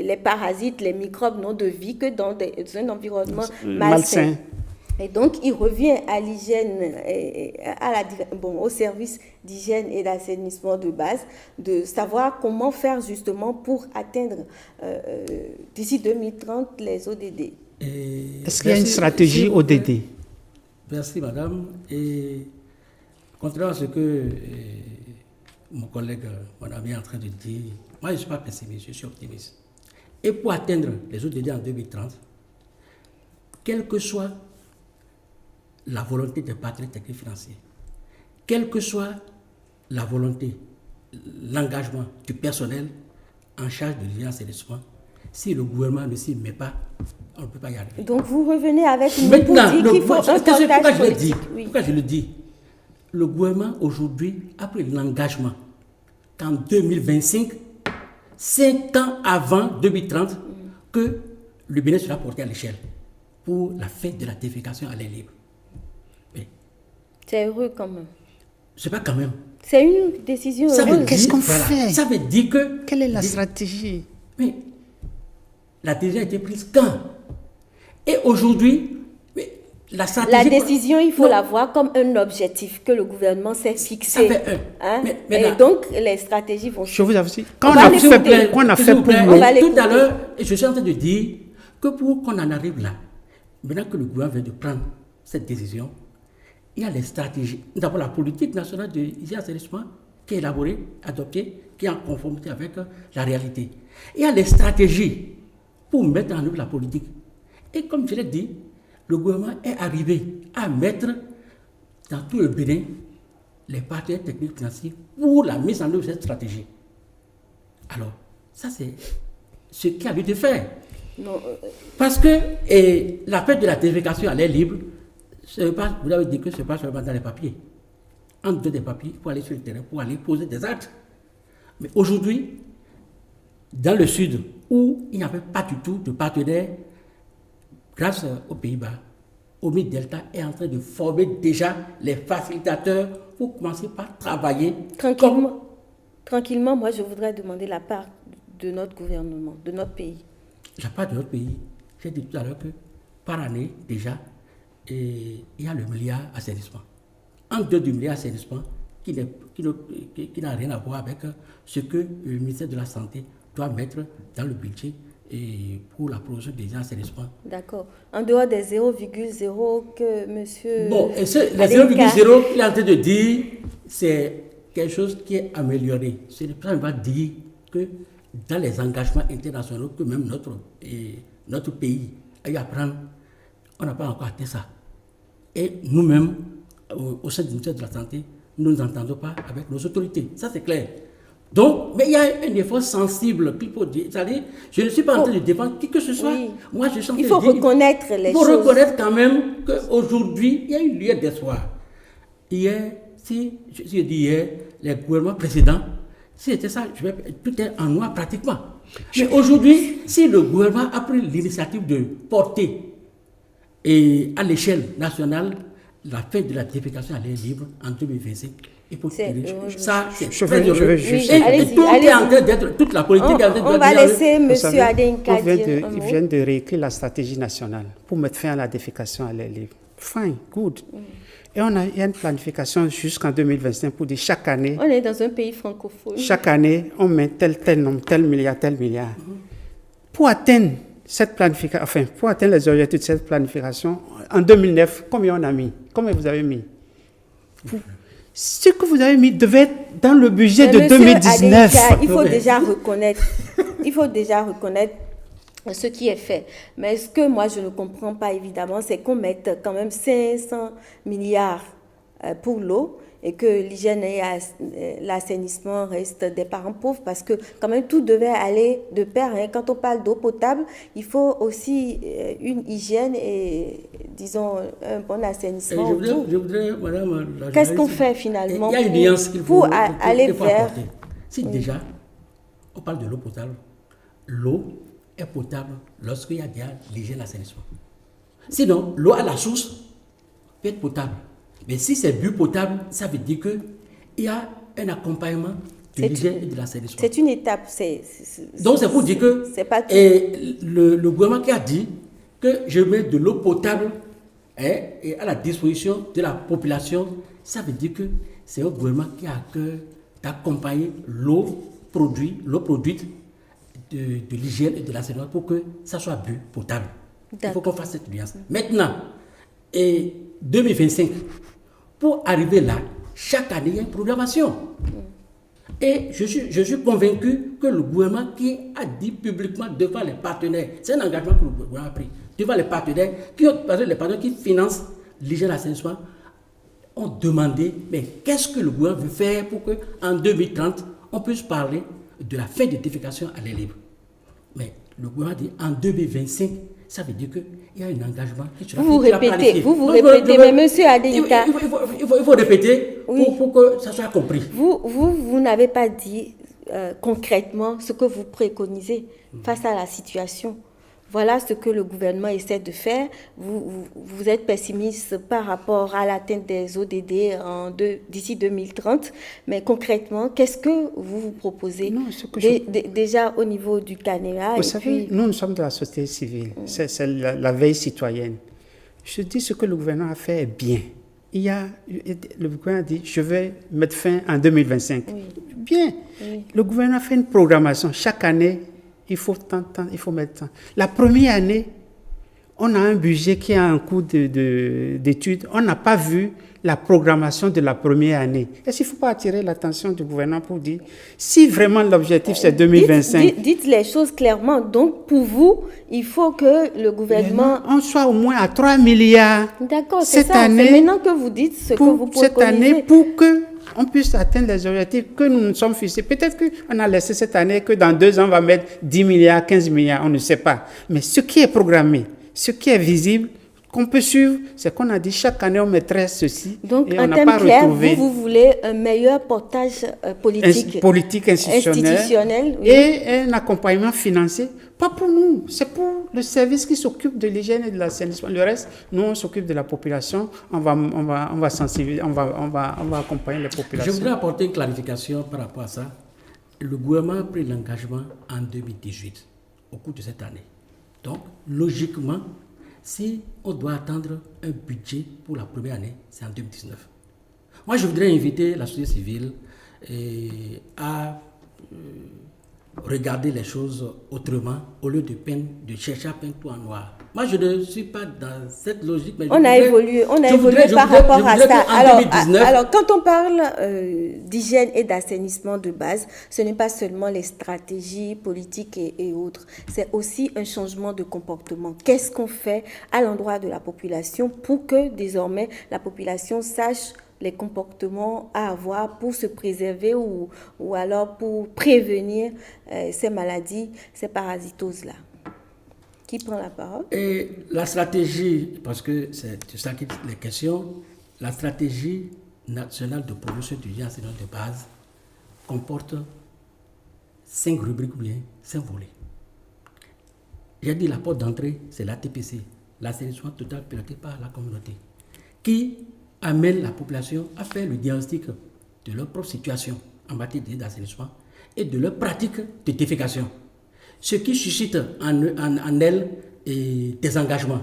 les parasites, les microbes n'ont de vie que dans un environnement malsain. Et donc, il revient à l'hygiène, au service d'hygiène et d'assainissement de base, de savoir comment faire justement pour atteindre d'ici 2030 les ODD. Est-ce qu'il y a une stratégie ODD? Merci, madame. Et contrairement à ce que mon collègue, mon ami est en train de dire, moi, je ne suis pas pessimiste, je suis optimiste. Et pour atteindre les ODD en 2030, quel que soit la volonté des partenaires techniques financiers, quelle que soit la volonté, l'engagement du personnel en charge de l'hygiène et l'assainissement, si le gouvernement ne s'y met pas, on ne peut pas y arriver. Donc vous revenez avec une Maintenant, politique qu'il faut un partage politique. Pourquoi je le dis? Le gouvernement aujourd'hui a pris l'engagement qu'en 2025, 5 ans avant 2030, que le bénéfice sera porté à l'échelle pour la fête de la défécation à l'air libre. C'est heureux quand même. C'est pas quand même. C'est une décision heureuse. Qu'est-ce qu'on fait? Ça veut dire que... Quelle est la stratégie? Mais la décision a été prise quand? Et aujourd'hui, la stratégie... La décision, il faut la voir comme un objectif que le gouvernement s'est fixé. Ça fait un. Et donc, les stratégies vont... Je vous avoue, Quand on a fait pour tout à l'heure, je suis en train de dire que pour qu'on en arrive là, maintenant que le gouvernement vient de prendre cette décision, il y a les stratégies. D'abord, la politique nationale de l'hygiène et l'assainissement qui est élaborée, adoptée, qui est en conformité avec la réalité. Il y a les stratégies pour mettre en œuvre la politique. Et comme je l'ai dit, le gouvernement est arrivé à mettre dans tout le Bénin les partenaires techniques financiers pour la mise en œuvre de cette stratégie. Alors, ça c'est ce qu'il a lieu de faire. Non, Parce que la fête de la défécation à l'air libre, pas, vous avez dit que ce n'est pas seulement dans les papiers. En dehors des papiers, il faut aller sur le terrain, pour aller poser des actes. Mais aujourd'hui, dans le sud, où il n'y avait pas du tout de partenaires, grâce aux Pays-Bas, Omi Delta est en train de former déjà les facilitateurs pour commencer par travailler. Tranquillement, moi je voudrais demander la part de notre gouvernement, de notre pays. La part de notre pays, j'ai dit tout à l'heure que par année déjà, il y a le milliard assainissement. En dehors du milliard assainissement, qui n'a rien à voir avec ce que le ministère de la Santé doit mettre dans le budget pour la production des assainissement. D'accord. En dehors des 0,0 que monsieur... Bon, et les 0,0 qu'il est en train de dire, c'est quelque chose qui est amélioré. Ce n'est pas va dire que dans les engagements internationaux que même notre pays a eu à prendre, on n'a pas encore atteint ça. Et nous-mêmes, au sein du ministère de la Santé, nous ne nous entendons pas avec nos autorités. Ça, c'est clair. Donc, mais il y a un effort sensible qu'il faut dire. C'est-à-dire, je ne suis pas en train de défendre qui que ce soit. Oui. Moi, je suis en train il faut de dire, reconnaître les choses. Il faut reconnaître quand même qu'aujourd'hui, il y a une lueur d'espoir. hier, si je dis hier, les gouvernements précédents, si c'était ça, je vais tout est en noir pratiquement. Mais aujourd'hui, si le gouvernement a pris l'initiative de porter et à l'échelle nationale la fin de la défécation à l'air libre en 2025, il faut ça, c'est très heureux. Toute la politique est en train de on va laisser M. Adenka dire. Ils viennent de réécrire la stratégie nationale pour mettre fin à la défécation à l'air libre. Fine, good. Et il y a une planification jusqu'en 2025 pour dire chaque année. On est dans un pays francophone. Chaque année, on met tel nombre, tel milliard. Pour atteindre cette planification, enfin, pour atteindre les objectifs de cette planification, en 2009, combien on a mis? Combien vous avez mis? Ce que vous avez mis devait être dans le budget de 2019. Adeka, il faut déjà reconnaître ce qui est fait. Mais ce que moi je ne comprends pas évidemment, c'est qu'on mette quand même 500 milliards pour l'eau et que l'hygiène et l'assainissement restent des parents pauvres parce que quand même tout devait aller de pair. Hein. Quand on parle d'eau potable, il faut aussi une hygiène et disons un bon assainissement. Je voudrais, madame, qu'est-ce qu'on fait finalement il y a une nuance qu'il faut, aller vers... apporter. Si déjà, on parle de l'eau potable, l'eau est potable lorsqu'il y a déjà l'hygiène et l'assainissement. Sinon, l'eau à la source peut être potable. Mais si c'est bu potable, ça veut dire qu'il y a un accompagnement de l'hygiène et de l'assainissement. C'est une étape. Donc c'est pour dire que le gouvernement qui a dit que je mets de l'eau potable et à la disposition de la population, ça veut dire que c'est un gouvernement qui a à cœur d'accompagner l'eau produite de l'hygiène et de l'assainissement pour que ça soit bu potable. Il faut qu'on fasse cette nuance. Maintenant, et 2025, pour arriver là, chaque année, il y a une programmation. Et je suis convaincu que le gouvernement qui a dit publiquement devant les partenaires, c'est un engagement que le gouvernement a pris, devant les partenaires, parce que les partenaires qui financent l'hygiène et l'assainissement ont demandé, mais qu'est-ce que le gouvernement veut faire pour qu'en 2030, on puisse parler de la fin de défécation à l'air libre. Mais le gouvernement dit en 2025, ça veut dire qu'il y a un engagement qui sera Vous répétez, mais monsieur Adenka... Il faut répéter pour que ça soit compris. Vous n'avez pas dit concrètement ce que vous préconisez face à la situation. Voilà ce que le gouvernement essaie de faire. Vous êtes pessimiste par rapport à l'atteinte des ODD d'ici 2030. Mais concrètement, qu'est-ce que vous proposez déjà au niveau du CANEA? Vous savez, nous sommes de la société civile. C'est la veille citoyenne. Je dis ce que le gouvernement a fait est bien. Le gouvernement a dit, je vais mettre fin en 2025. Oui. Bien. Oui. Le gouvernement a fait une programmation. Chaque année, il faut mettre tant. La première année, on a un budget qui a un coût d'études. On n'a pas vu la programmation de la première année. Est-ce qu'il ne faut pas attirer l'attention du gouvernement pour dire, si vraiment l'objectif c'est 2025... Dites les choses clairement. Donc, pour vous, il faut que le gouvernement... On soit au moins à 3 milliards. D'accord, c'est ça. C'est maintenant que vous dites ce que vous préconisez. Cette année, pour qu'on puisse atteindre les objectifs que nous nous sommes fixés. Peut-être qu'on a laissé cette année que dans 2 ans, on va mettre 10 milliards, 15 milliards, on ne sait pas. Mais ce qui est programmé, ce qui est visible, qu'on peut suivre, c'est qu'on a dit chaque année on mettrait ceci. Donc, et en termes clairs, vous voulez un meilleur portage politique institutionnel oui. Et un accompagnement financier. Pas pour nous, c'est pour le service qui s'occupe de l'hygiène et de l'assainissement. Le reste, nous on s'occupe de la population, on va sensibiliser, on va accompagner les populations. Je voudrais apporter une clarification par rapport à ça. Le gouvernement a pris l'engagement en 2018, au cours de cette année. Donc, logiquement, si on doit attendre un budget pour la première année, c'est en 2019. Moi, je voudrais inviter la société civile à regarder les choses autrement, au lieu de chercher à peindre tout en noir. Moi, je ne suis pas dans cette logique. Mais on a évolué par rapport à ça. Alors, quand on parle d'hygiène et d'assainissement de base, ce n'est pas seulement les stratégies politiques et autres. C'est aussi un changement de comportement. Qu'est-ce qu'on fait à l'endroit de la population pour que désormais la population sache les comportements à avoir pour se préserver ou alors pour prévenir ces maladies, ces parasitoses-là? Qui prend la parole? Et la stratégie, parce que c'est ça qui est la question, la stratégie national de promotion du enseignement de base comporte 5 rubriques ou bien 5 volets. J'ai dit la porte d'entrée, c'est l'ATPC, l'assainissement total piloté par la communauté, qui amène la population à faire le diagnostic de leur propre situation en matière d'assainissement et de leur pratique de défécation, ce qui suscite en elle des engagements,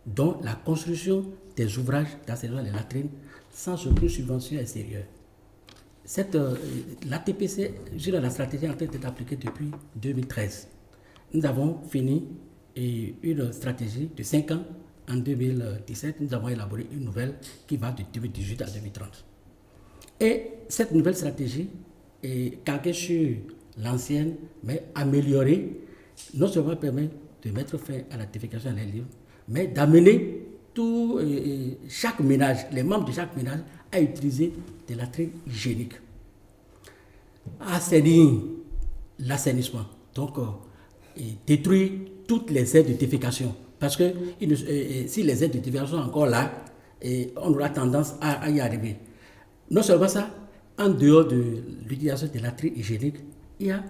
dont la construction des ouvrages d'assainissement des latrines sans aucune subvention extérieure. L'ATPC, la stratégie en train d'être appliquée depuis 2013. Nous avons fini une stratégie de 5 ans. En 2017, nous avons élaboré une nouvelle qui va de 2018 à 2030. Et cette nouvelle stratégie est calquée sur l'ancienne, mais améliorée, non seulement permet de mettre fin à la défécation à l'air libre, mais d'amener chaque ménage, les membres de chaque ménage, à utiliser des latrines hygiéniques. Assainir l'assainissement, donc détruire toutes les aides de défécation. Parce que si les aides de défécation sont encore là, on aura tendance à y arriver. Non seulement ça, en dehors de l'utilisation des latrines hygiéniques, il y a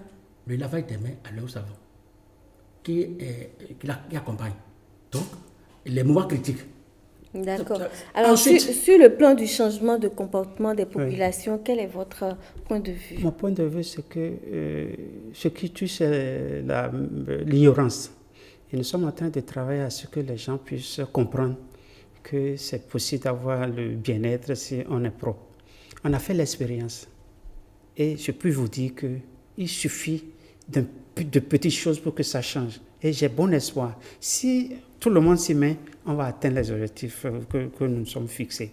le lavage des mains à l'eau savon qui accompagne. Donc, les moments critiques. D'accord. Alors, sur le plan du changement de comportement des populations, quel est votre point de vue? Mon point de vue, c'est que ce qui tue, c'est l'ignorance. Et nous sommes en train de travailler à ce que les gens puissent comprendre que c'est possible d'avoir le bien-être si on est propre. On a fait l'expérience. Et je peux vous dire qu'il suffit de petites choses pour que ça change. Et j'ai bon espoir. Si tout le monde s'y met, on va atteindre les objectifs que nous nous sommes fixés.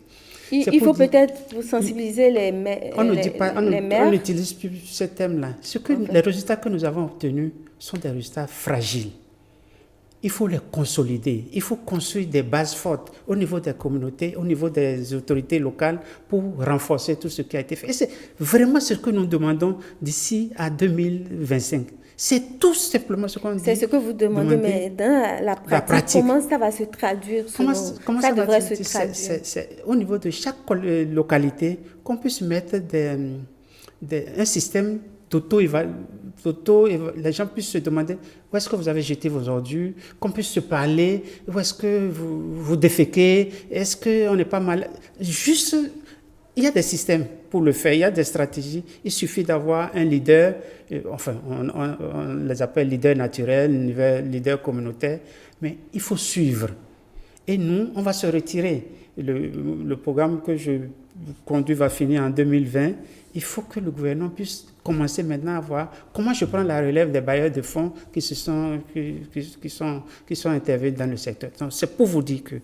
Il faut peut-être vous sensibiliser les maires. On n'utilise plus ce thème-là. Les résultats que nous avons obtenus sont des résultats fragiles. Il faut les consolider. Il faut construire des bases fortes au niveau des communautés, au niveau des autorités locales pour renforcer tout ce qui a été fait. Et c'est vraiment ce que nous demandons d'ici à 2025. C'est tout simplement ce qu'on dit. C'est ce que vous demandez, mais dans la pratique, comment ça va se traduire? Comment ça devrait se traduire? C'est au niveau de chaque localité qu'on puisse mettre un système les gens puissent se demander où est-ce que vous avez jeté vos ordures, qu'on puisse se parler, où est-ce que vous déféquez, est-ce qu'on n'est pas mal. Juste, il y a des systèmes pour le faire, il y a des stratégies. Il suffit d'avoir un leader, on les appelle leaders naturels, leaders communautaires, mais il faut suivre. Et nous, on va se retirer. Le programme que je conduis va finir en 2020. Il faut que le gouvernement puisse commencer maintenant à voir comment je prends la relève des bailleurs de fonds qui sont intervenus dans le secteur. Donc, c'est pour vous dire que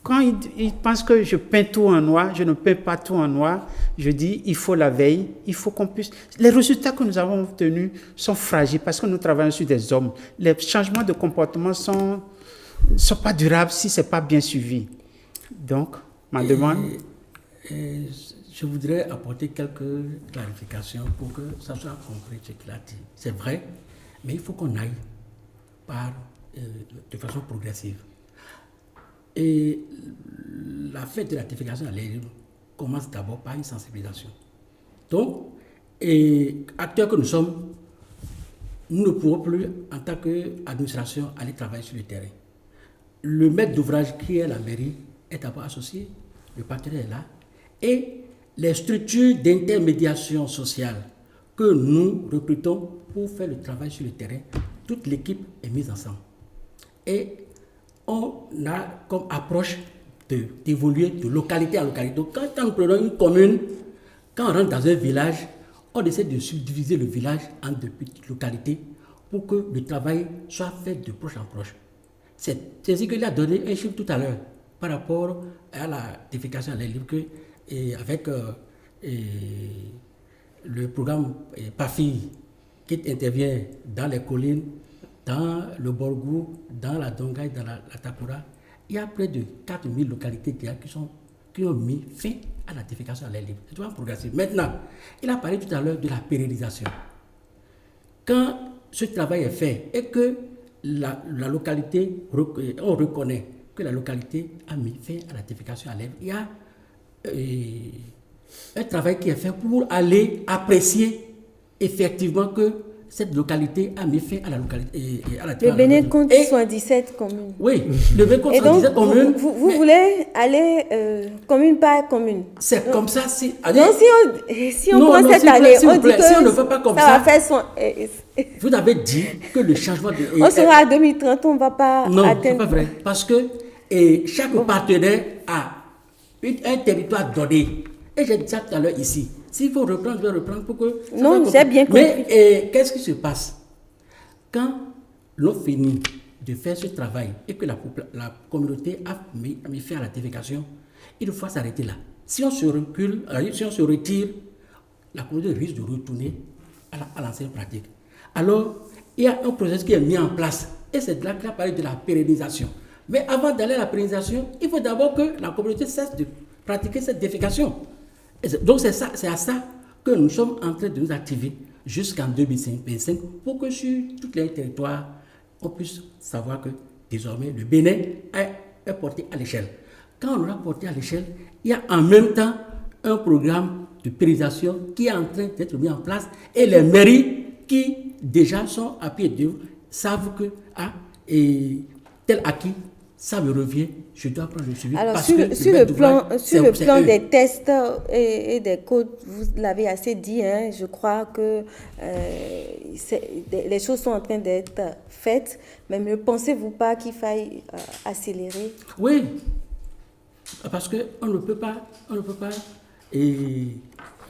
quand ils pensent que je peins tout en noir, je ne peins pas tout en noir. Je dis, il faut la veille, il faut qu'on puisse... Les résultats que nous avons obtenus sont fragiles parce que nous travaillons sur des hommes. Les changements de comportement ne sont pas durables si ce n'est pas bien suivi. Donc, ma demande... Je voudrais apporter quelques clarifications pour que ça soit concret ce qu'il a dit. C'est vrai, mais il faut qu'on aille de façon progressive. Et la fête de la ratification à l'air libre commence d'abord par une sensibilisation. Donc, acteurs que nous sommes, nous ne pourrons plus, en tant qu'administration, aller travailler sur le terrain. Le maître d'ouvrage qui est la mairie est d'abord associé, le partenaire est là, et les structures d'intermédiation sociale que nous recrutons pour faire le travail sur le terrain, toute l'équipe est mise ensemble. Et on a comme approche d'évoluer de localité à localité. Donc quand nous prenons une commune, quand on rentre dans un village, on essaie de subdiviser le village en de petites localités pour que le travail soit fait de proche en proche. C'est ce qu'il a donné un chiffre tout à l'heure par rapport à la défécation à l'air libre avec le programme PAFI qui intervient dans les collines, dans le Borgou, dans la Dongaï, dans la Takura. Il y a près de 4000 localités qui ont mis fin à la défécation à l'air libre. C'est un progressif. Maintenant, il a parlé tout à l'heure de la pérennisation. Quand ce travail est fait et que la localité, on reconnaît que la localité a mis fin à la défécation à l'air libre, il y a un travail qui est fait pour aller apprécier effectivement que cette localité a mis fin à la localité. Le Bénin compte 77 communes. Oui, le Bénin compte Et donc, 77 communes. vous voulez aller commune par commune. C'est comme ça. Donc, si on prend cette année, on dit que si on ne fait pas comme ça va faire son... Vous avez dit que le changement de... On sera à 2030, on ne va pas non, atteindre... Non, ce n'est pas vrai. Parce que chaque partenaire a un territoire donné. Et j'ai dit ça tout à l'heure ici. S'il faut reprendre, je vais reprendre pour que... Non, j'ai bien compris. Mais qu'est-ce qui se passe? Quand l'on finit de faire ce travail et que la communauté a mis fin à la défécation, il faut s'arrêter là. Si on se recule, si on se retire, la communauté risque de retourner à l'ancienne pratique. Alors, il y a un processus qui est mis en place et c'est là qu'il a parlé de la pérennisation. Mais avant d'aller à la pérennisation, il faut d'abord que la communauté cesse de pratiquer cette défécation. Donc c'est à ça que nous sommes en train de nous activer jusqu'en 2025 pour que sur tous les territoires, on puisse savoir que désormais le Bénin est porté à l'échelle. Quand on l'aura porté à l'échelle, il y a en même temps un programme de pérennisation qui est en train d'être mis en place et les mairies qui déjà sont à pied d'œuvre savent que tel acquis, ça me revient, je dois prendre le suivi. Alors, parce sur le plan eux. des tests et des codes, vous l'avez assez dit, hein, je crois que les choses sont en train d'être faites, mais ne pensez-vous pas qu'il faille accélérer? Oui, parce qu'on ne peut pas, et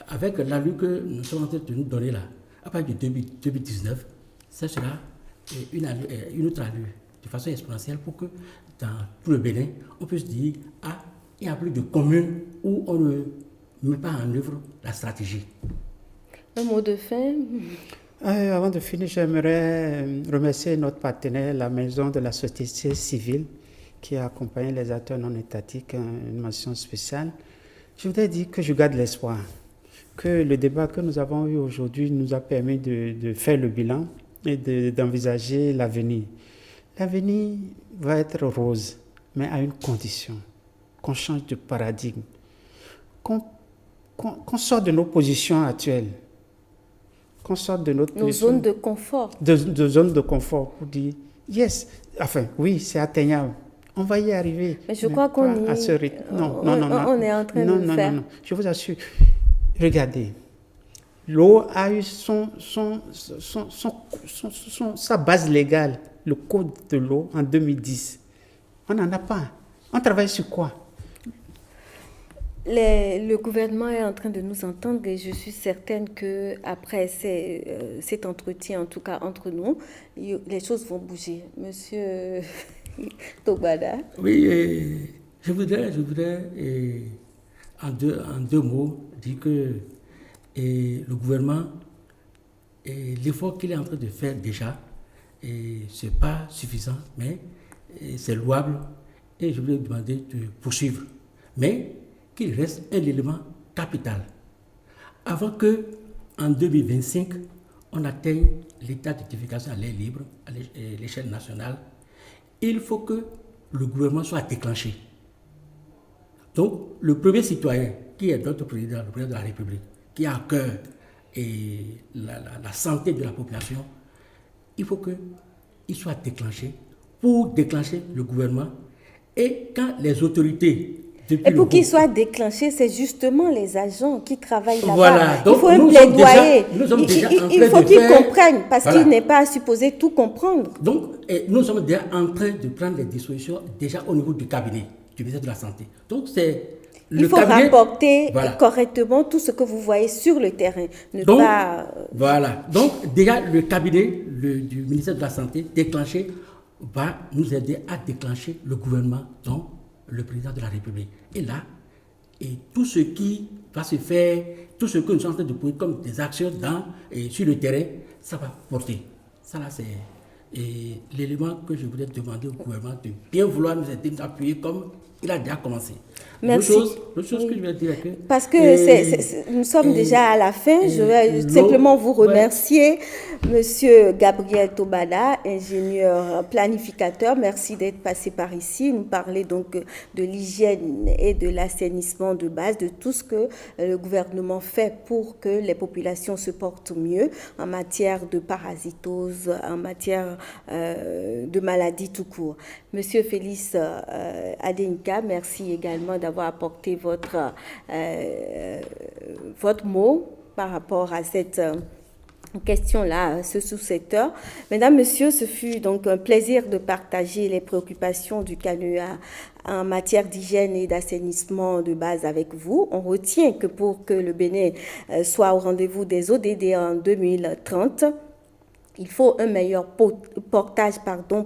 avec l'allure que nous sommes en train de nous donner là, à partir de 2019, ça sera une autre allure, de façon exponentielle, pour que dans tout le Bénin, on puisse dire, il n'y a plus de communes où on ne met pas en œuvre la stratégie. Un mot de fin? Avant de finir, j'aimerais remercier notre partenaire, la Maison de la Société Civile, qui a accompagné les acteurs non étatiques, une mention spéciale. Je voudrais dire que je garde l'espoir, que le débat que nous avons eu aujourd'hui nous a permis de faire le bilan et d'envisager l'avenir. L'avenir va être rose, mais à une condition, qu'on change de paradigme, qu'on sorte de nos positions actuelles, qu'on sorte de nos zones de confort. De zones de confort pour dire, oui, c'est atteignable. On va y arriver. Mais je crois qu'on à ce rythme. Non. On est en train de le faire. Non, je vous assure. Regardez, l'eau a eu sa base légale, le code de l'eau en 2010. On n'en a pas. On travaille sur quoi? Le gouvernement est en train de nous entendre et je suis certaine qu'après cet entretien, en tout cas entre nous, les choses vont bouger. Monsieur Togbada. Oui, je voudrais en deux mots dire que le gouvernement, l'effort qu'il est en train de faire déjà, ce n'est pas suffisant, mais c'est louable et je voulais demander de poursuivre. Mais qu'il reste un élément capital. Avant qu'en 2025, on atteigne l'état de défécation à l'air libre à l'échelle nationale, il faut que le gouvernement soit déclenché. Donc, le premier citoyen, qui est notre président, le président de la République, qui a à cœur la santé de la population, il faut qu'il soit déclenché pour déclencher le gouvernement. Et quand les autorités... Et pour qu'il soit déclenché, c'est justement les agents qui travaillent là-bas. Voilà. Donc, il faut un plaidoyer. Il faut qu'ils comprennent, parce qu'il n'est pas supposé tout comprendre. Donc, nous sommes déjà en train de prendre les dispositions déjà au niveau du cabinet, du ministère de la Santé. Donc, il faut rapporter correctement tout ce que vous voyez sur le terrain. Voilà. Donc, déjà, le cabinet du ministère de la Santé déclenché va nous aider à déclencher le gouvernement, donc le président de la République. Et là, tout ce qui va se faire, tout ce que nous sommes en train de poser comme des actions sur le terrain, ça va porter. Ça là, c'est l'élément que je voulais demander au gouvernement de bien vouloir nous aider, nous appuyer comme Il a déjà commencé. Merci. L'autre chose que je vais dire est que... Parce que nous sommes déjà à la fin. Je vais simplement vous remercier, Monsieur Gabriel Tobada, ingénieur planificateur. Merci d'être passé par ici. Nous parler donc de l'hygiène et de l'assainissement de base, de tout ce que le gouvernement fait pour que les populations se portent mieux en matière de parasitose, en matière de maladies tout court. Monsieur Félix Adenka, merci également d'avoir apporté votre mot par rapport à cette question-là, ce sous-secteur. Mesdames, Messieurs, ce fut donc un plaisir de partager les préoccupations du CANEA en matière d'hygiène et d'assainissement de base avec vous. On retient que pour que le Bénin soit au rendez-vous des ODD en 2030, il faut un meilleur portage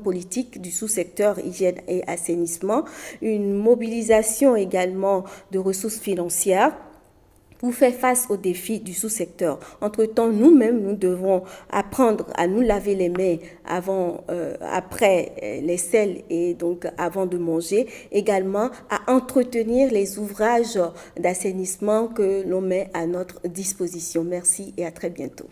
politique du sous-secteur hygiène et assainissement, une mobilisation également de ressources financières pour faire face aux défis du sous-secteur. Entre-temps, nous-mêmes, nous devons apprendre à nous laver les mains après les selles et donc avant de manger, également à entretenir les ouvrages d'assainissement que l'on met à notre disposition. Merci et à très bientôt.